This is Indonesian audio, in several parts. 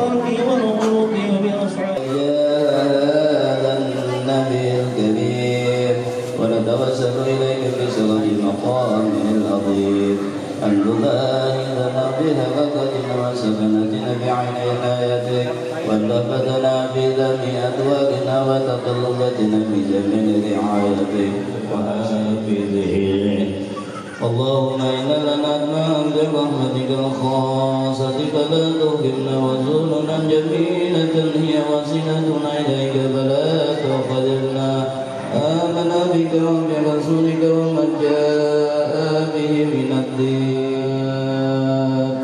بالخلق والخلق وبأصحاب هذا النبي الكبير ونتوسل إليك بسبب مقام العظيم أن تباهدنا بهبتنا وسكنتنا بعين عنايتك ولفتنا بذم أدوارنا وتقلبتنا بجميل رعايتك وحافظه. اللهم إنا لنأمل برحمتك الخاصة فلا تهلكنا وزولنا جميلة هي وسيلتنا إليك فلا تخذلنا. آمنا بك وبرسولك ومن جاء به من الدين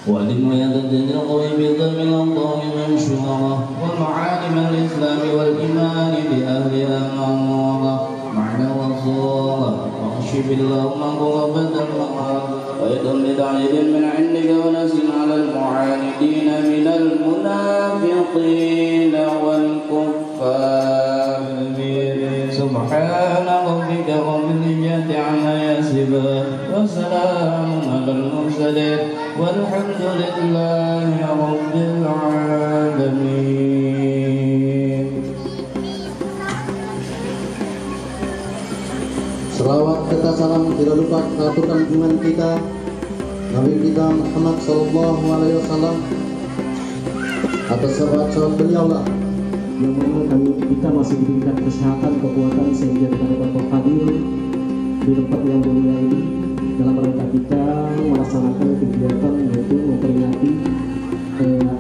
وعلم يد الدين القوي بضم الأنظار منشورة ومعالم الإسلام والإيمان بأهلها منورة معنى وصورة واكشف اللهم غربة المقام ويدم بدعيد من عندك ونسم على المعاندين من المنافقين والكفار. سبحان ربك رب العزة عما يصفون وسلام على المرسلين والحمد لله رب العالمين. Selawat serta salam tidak lupa aturkan junjungan kita Nabi kita Muhammad sallallahu alaihi wasallam atas sahabat beliau lah yang mana kita masih diberikan kesehatan, kekuatan sehingga kita dapat hadir di tempat yang mulia ini dalam rangka kita melaksanakan kegiatan yaitu memperingati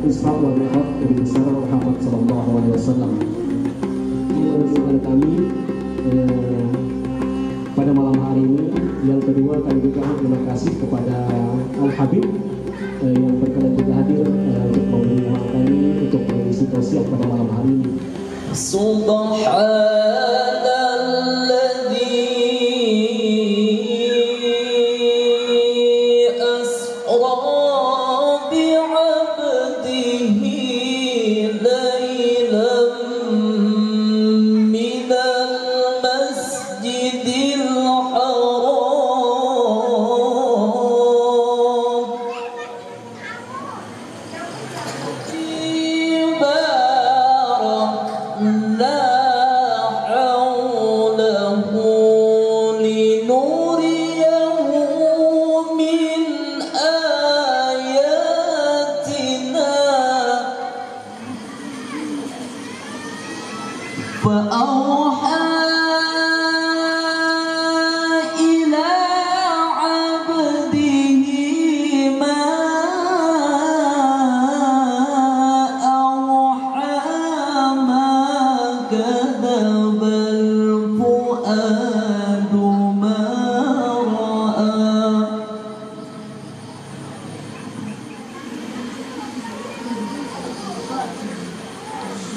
Isra wal Mi'raj Nabi besar Muhammad sallallahu alaihi wasallam. Ini kami pada malam hari ini. Yang kedua, kami juga terima kasih kepada Al-Habib yang berkenan juga hadir untuk memberikan kami untuk mengisi tausiah pada malam hari ini.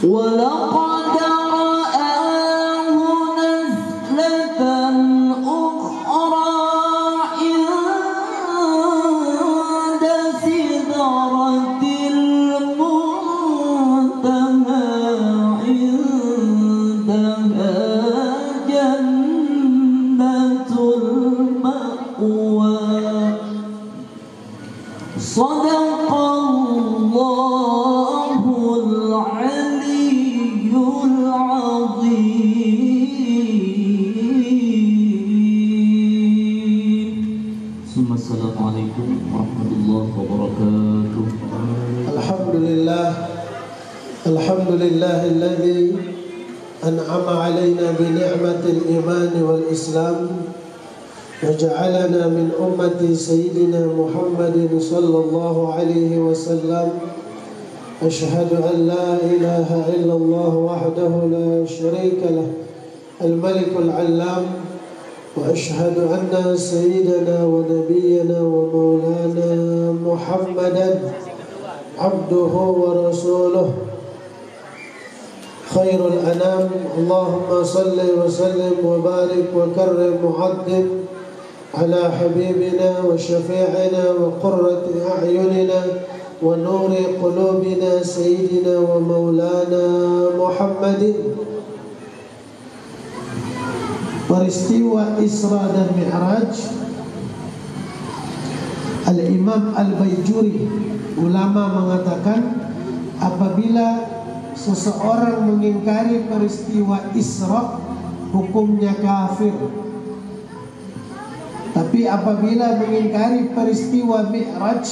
ولقد رآه نزلة أخرى عند سدرة المنتهى عندها جنة المأوى. صدق الله العلي العظيم. ثم السلام عليكم ورحمة الله وبركاته. الحمد لله الذي أنعم علينا بنعمة الإيمان والإسلام وجعلنا من أمة سيدنا محمد صلى الله عليه وسلم. أشهد أن لا إله إلا الله وحده لا شريك له الملك العلام، وأشهد أن سيدنا ونبينا ومولانا محمدا عبده ورسوله خير الأنام. اللهم صل وسلم وبارك وكرم وعظم على حبيبنا وشفيعنا وقرة أعيننا ونور قلوبنا سيدنا ومولانا محمد. Peristiwa Isra dan Mi'raj Al-Imam Al-Baijuri, ulama, mengatakan apabila seseorang mengingkari peristiwa Isra, hukumnya kafir. Tapi apabila mengingkari peristiwa Mi'raj,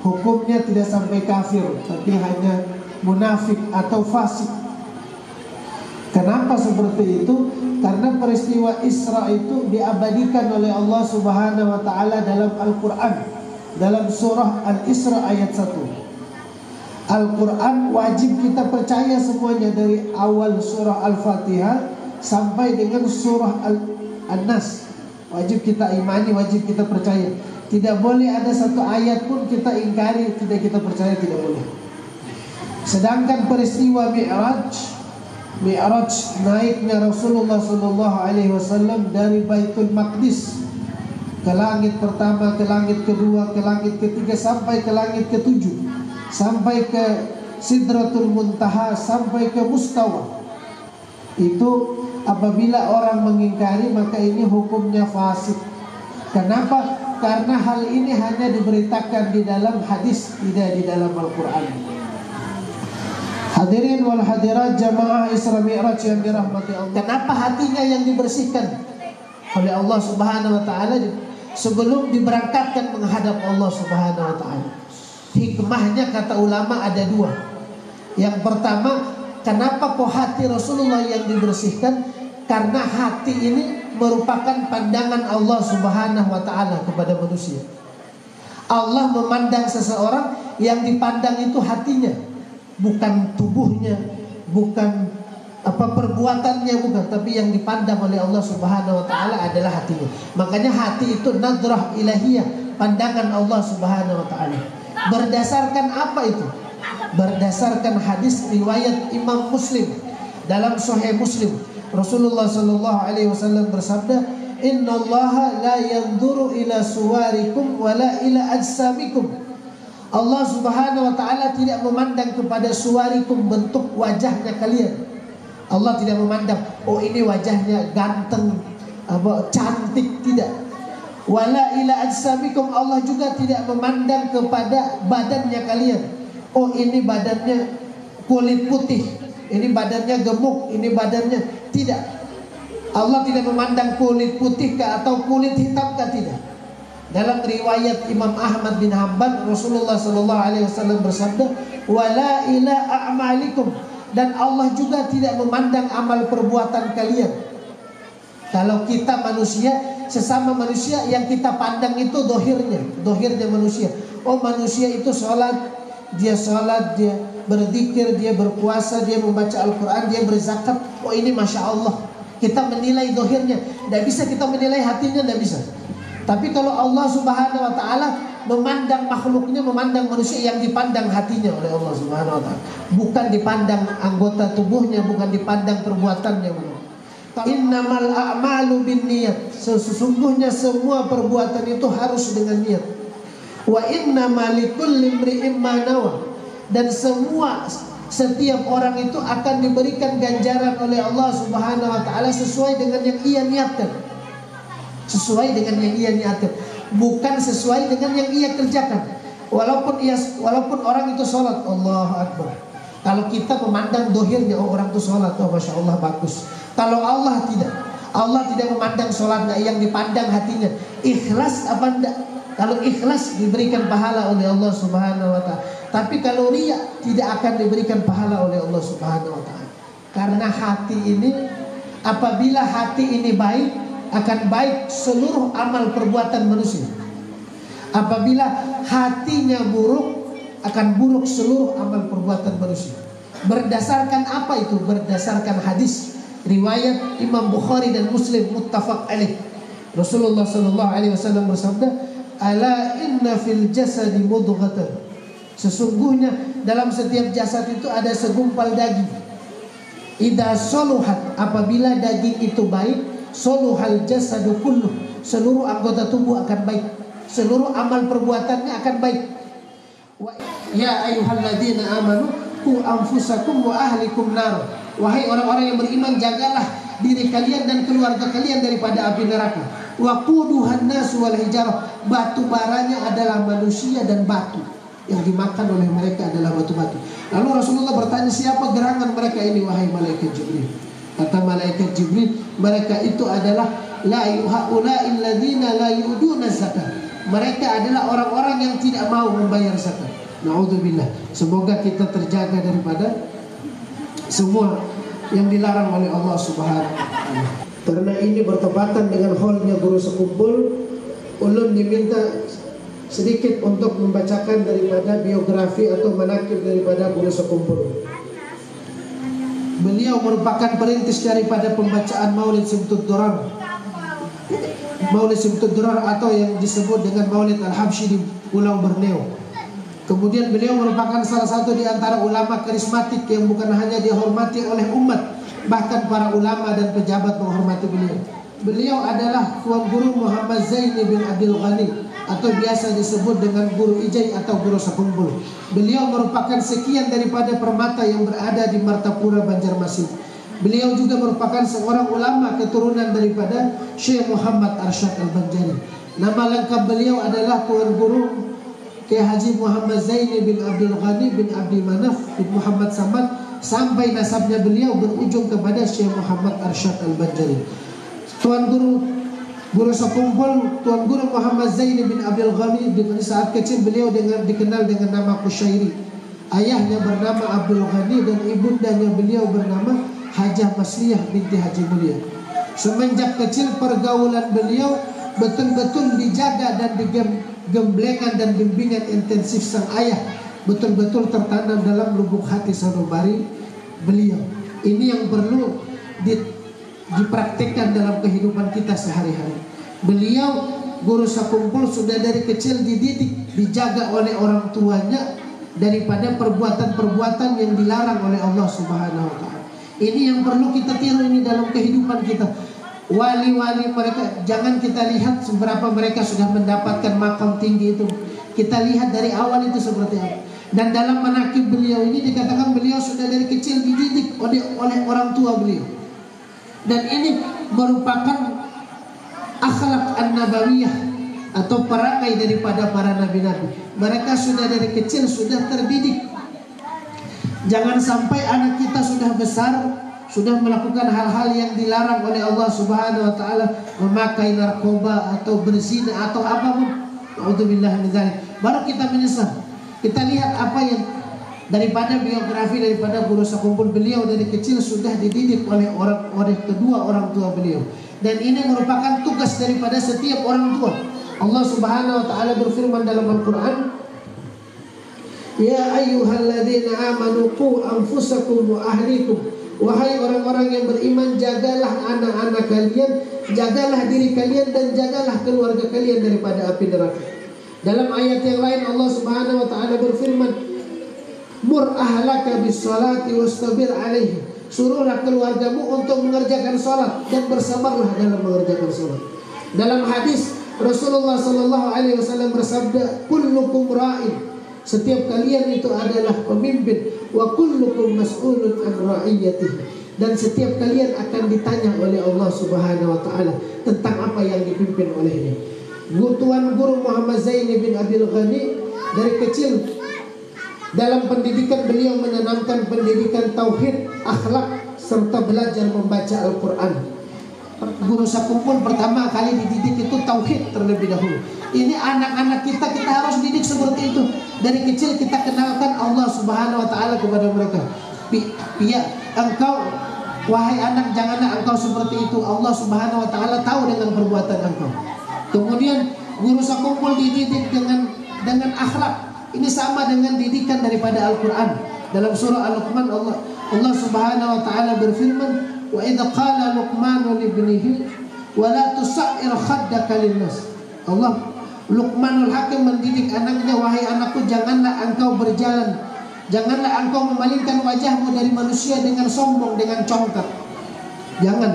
hukumnya tidak sampai kafir, tapi hanya munafik atau fasik. Kenapa seperti itu? Karena peristiwa Isra itu diabadikan oleh Allah Subhanahu wa taala dalam Al-Qur'an, dalam surah Al-Isra ayat 1. Al-Qur'an wajib kita percaya semuanya, dari awal surah Al-Fatihah sampai dengan surah An-Nas. Wajib kita imani, wajib kita percaya. Tidak boleh ada satu ayat pun kita ingkari, tidak kita percaya, tidak boleh. Sedangkan peristiwa Mi'raj, naiknya Rasulullah SAW dari Baitul Maqdis ke langit pertama, ke langit kedua, ke langit ketiga, sampai ke langit ketujuh, sampai ke Sidratul Muntaha, sampai ke Mustawa. Itu apabila orang mengingkari, maka ini hukumnya fasik. Kenapa? Karena hal ini hanya diberitakan di dalam hadis, tidak di dalam Al-Quran. Hadirin wal hadirat jamaah Isra Mi'raj yang dirahmati Allah. Kenapa hatinya yang dibersihkan oleh Allah Subhanahu wa taala sebelum diberangkatkan menghadap Allah Subhanahu wa taala? Hikmahnya kata ulama ada dua. Yang pertama, kenapa kok hati Rasulullah yang dibersihkan? Karena hati ini merupakan pandangan Allah Subhanahu wa taala kepada manusia. Allah memandang seseorang, yang dipandang itu hatinya, bukan tubuhnya, bukan perbuatannya, bukan, tapi yang dipandang oleh Allah Subhanahu wa taala adalah hatinya. Makanya hati itu nadrah ilahiyah, pandangan Allah Subhanahu wa taala. Berdasarkan apa itu? Berdasarkan hadis riwayat Imam Muslim dalam Sahih Muslim. Rasulullah sallallahu alaihi wasallam bersabda, "Innallaha la yanzuru ila suwarikum wala ila ajsamikum." Allah Subhanahu wa taala tidak memandang kepada suwarikum, bentuk wajahnya kalian. Allah tidak memandang, oh ini wajahnya ganteng, cantik, tidak. Wala ila ajsamikum, Allah juga tidak memandang kepada badannya kalian. Oh ini badannya kulit putih, ini badannya gemuk, ini badannya, tidak. Allah tidak memandang kulit putih kah atau kulit hitam kah, tidak. Dalam riwayat Imam Ahmad bin Hanbal, Rasulullah sallallahu alaihi wasallam bersabda, "Wala ila a'malikum," dan Allah juga tidak memandang amal perbuatan kalian. Kalau kita manusia, sesama manusia, yang kita pandang itu dohirnya manusia. Oh manusia itu sholat, dia berzikir, dia berpuasa, dia membaca Al-Quran, dia berzakat. Oh ini Masya Allah. Kita menilai dohirnya, tidak bisa kita menilai hatinya, tidak bisa. Tapi kalau Allah Subhanahu wa taala memandang makhluknya, memandang manusia, yang dipandang hatinya oleh Allah Subhanahu wa taala, bukan dipandang anggota tubuhnya, bukan dipandang perbuatannya, bukan. Innamal a'malu binniyat, sesungguhnya semua perbuatan itu harus dengan niat. Wa innamal likulli imri'in ma nawa, dan setiap orang itu akan diberikan ganjaran oleh Allah Subhanahu wa taala sesuai dengan yang ia niatkan. Sesuai dengan yang ia niatkan, bukan sesuai dengan yang ia kerjakan. Walaupun orang itu sholat, Allahu Akbar. Kalau kita memandang dohirnya, oh orang itu sholat, oh Masya Allah bagus. Kalau Allah tidak, Allah tidak memandang sholatnya, yang dipandang hatinya. Ikhlas apa enggak? Kalau ikhlas diberikan pahala oleh Allah Subhanahu wa taala. Tapi kalau riya tidak akan diberikan pahala oleh Allah Subhanahu wa taala. Karena hati ini, apabila hati ini baik, akan baik seluruh amal perbuatan manusia. Apabila hatinya buruk, akan buruk seluruh amal perbuatan manusia. Berdasarkan apa itu? Berdasarkan hadis riwayat Imam Bukhari dan Muslim muttafaq alaih. Rasulullah sallallahu alaihi wasallam bersabda, "Ala inna fil jasadi mudghatan." Sesungguhnya dalam setiap jasad itu ada segumpal daging. Idza saluhat, apabila daging itu baik, saluhal jasadu kulluh, seluruh anggota tubuh akan baik, seluruh amal perbuatannya akan baik. Ya ayyuhalladzina amanu qu anfusakum wa ahlikum nar. Wahai orang-orang yang beriman, jagalah diri kalian dan keluarga kalian daripada api neraka. Waquduhan nas wal hijarah, batu baranya adalah manusia dan batu. Yang dimakan oleh mereka adalah batu-batu. Lalu Rasulullah bertanya, siapa gerangan mereka ini wahai malaikat Jibril? Kata malaikat Jibril, mereka itu adalah la haula'il ladzina la yu'duna zakat. Mereka adalah orang-orang yang tidak mau membayar zakat. Na'udzubillah. Semoga kita terjaga daripada semua yang dilarang oleh Allah Subhanahu wa taala. Karena ini bertepatan dengan haulnya guru sekumpul, ulun diminta sedikit untuk membacakan daripada biografi atau manaqib daripada guru sekumpul. Beliau merupakan perintis daripada pembacaan Maulid Simtud Durar. Maulid Simtud Durar atau yang disebut dengan Maulid Al-Habsyi di Pulau Borneo. Kemudian beliau merupakan salah satu di antara ulama karismatik yang bukan hanya dihormati oleh umat, bahkan para ulama dan pejabat menghormati beliau. Beliau adalah Tuan Guru Muhammad Zaini bin Abdul Ghani atau biasa disebut dengan Guru Ijai atau Guru Sekumpul. Beliau merupakan sekian daripada permata yang berada di Martapura, Banjarmasin. Beliau juga merupakan seorang ulama keturunan daripada Syekh Muhammad Arsyad Al-Banjari. Nama lengkap beliau adalah Tuan Guru Kiai Haji Muhammad Zaini bin Abdul Ghani bin Abdi Manaf bin Muhammad Samad, sampai nasabnya beliau berujung kepada Syekh Muhammad Arsyad Al-Banjari. Tuan Guru Sekumpul, Tuan Guru Muhammad Zaini bin Abdul Ghani, di saat kecil beliau dikenal dengan nama Kusyairi. Ayahnya bernama Abdul Ghani dan ibundanya beliau bernama Hajah Masliyah binti Haji Mulia. Semenjak kecil pergaulan beliau betul-betul dijaga dan digemblengan dan bimbingan intensif sang ayah betul-betul tertanam dalam lubuk hati sanubari beliau. Ini yang perlu dipraktikkan dalam kehidupan kita sehari-hari. Beliau Guru Sekumpul sudah dari kecil dididik, dijaga oleh orang tuanya daripada perbuatan-perbuatan yang dilarang oleh Allah Subhanahu wa taala. Ini yang perlu kita tiru ini dalam kehidupan kita. Wali-wali mereka, jangan kita lihat seberapa mereka sudah mendapatkan makam tinggi itu. Kita lihat dari awal itu seperti apa. Dan dalam manaqib beliau ini dikatakan beliau sudah dari kecil dididik oleh orang tua beliau. Dan ini merupakan akhlak an-nabawiyah atau perangai daripada para nabi-nabi. Mereka sudah dari kecil sudah terdidik. Jangan sampai anak kita sudah besar, sudah melakukan hal-hal yang dilarang oleh Allah Subhanahu wa taala, memakai narkoba atau berzina atau apapun. A'udzubillah min dzalik. Baru kita menyesal. Kita lihat apa yang daripada biografi daripada Guru Sekumpul, beliau dari kecil sudah dididik oleh kedua orang tua beliau. Dan ini merupakan tugas daripada setiap orang tua. Allah Subhanahu wa taala berfirman dalam Al-Qur'an, "Ya ayyuhalladzina amanu qu anfusakum wa ahlikum." Wahai orang-orang yang beriman, jagalah anak-anak kalian, jagalah diri kalian dan jagalah keluarga kalian daripada api neraka. Dalam ayat yang lain Allah Subhanahu wa taala berfirman, "Mur ahlaka bis-shalati wastabir 'alaiha." Suruhlah keluargamu untuk mengerjakan salat dan bersabarlah dalam mengerjakan salat. Dalam hadis Rasulullah sallallahu alaihi wasallam bersabda, "Kullukum ra'in." Setiap kalian itu adalah pemimpin, wa kullukum mas'ulun an ra'iyatihi. Dan setiap kalian akan ditanya oleh Allah Subhanahu wa taala tentang apa yang dipimpin olehnya. Tuan Guru Muhammad Zaini bin Abdul Ghani dari kecil dalam pendidikan beliau menanamkan pendidikan tauhid, akhlak serta belajar membaca Al-Qur'an. Guru Sekumpul pertama kali dididik itu tauhid terlebih dahulu. Ini anak-anak kita harus didik seperti itu. Dari kecil kita kenalkan Allah Subhanahu wa taala kepada mereka. Engkau wahai anak, janganlah engkau seperti itu. Allah Subhanahu wa taala tahu dengan perbuatan engkau. Kemudian Guru Sekumpul dididik dengan akhlak. Ini sama dengan didikan daripada Al-Qur'an. Dalam surah Al-Luqman Allah Subhanahu wa taala berfirman, "Wa idza qala Luqmanu li ibnihi wa la tusa'ir khaddaka lin-nas." Luqmanul Hakim mendidik anaknya, wahai anakku, janganlah engkau berjalan, janganlah engkau memalingkan wajahmu dari manusia dengan sombong, dengan congkak. Jangan.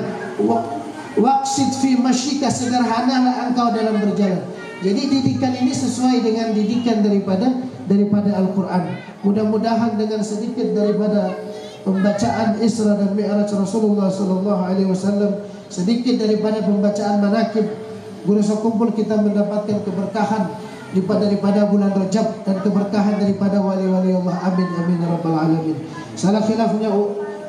Waqsid fi masyika, sederhanalah engkau dalam berjalan. Jadi didikan ini sesuai dengan didikan daripada Al-Qur'an. Mudah-mudahan dengan sedikit daripada pembacaan Isra dan Mi'raj Rasulullah sallallahu alaihi wasallam, sedikit daripada pembacaan manaqib Guru sekumpul kita mendapatkan keberkahan daripada bulan Rajab dan keberkahan daripada wali-wali Allah. Amin amin ya rabbal alamin. Salah khilafnya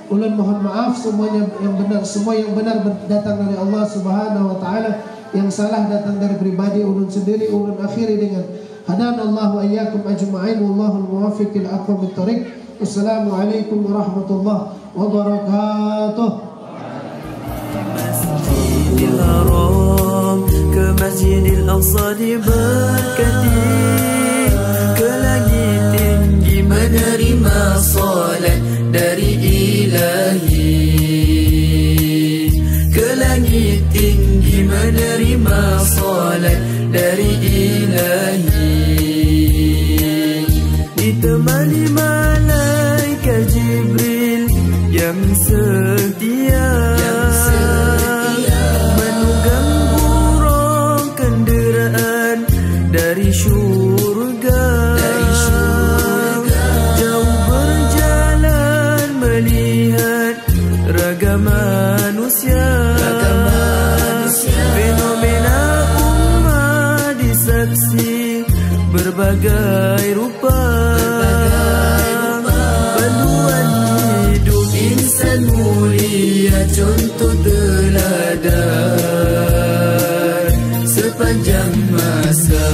ulun mohon maaf, semuanya yang benar, semua yang benar datang dari Allah Subhanahu wa taala, yang salah datang dari pribadi ulun sendiri. Ulun akhiri dengan hadanallahu wa iyyakum ajma'in wallahul muwaffiq ila aqwamit thoriq. Wassalamualaikum warahmatullahi wabarakatuh. Masjidil Haram ke Masjidil Aqsa diberkati, ke langit tinggi menerima salat dari Ilahi, ke langit tinggi menerima salat dari Ilahi, ditemani malaikat Jibril yang setia, menunggang burung kenderaan dari syurga, jauh berjalan melihat ragam manusia, fenomena umat disaksi berbagai rupa, panduan hidup insan mulia, contoh teladan sepanjang masa.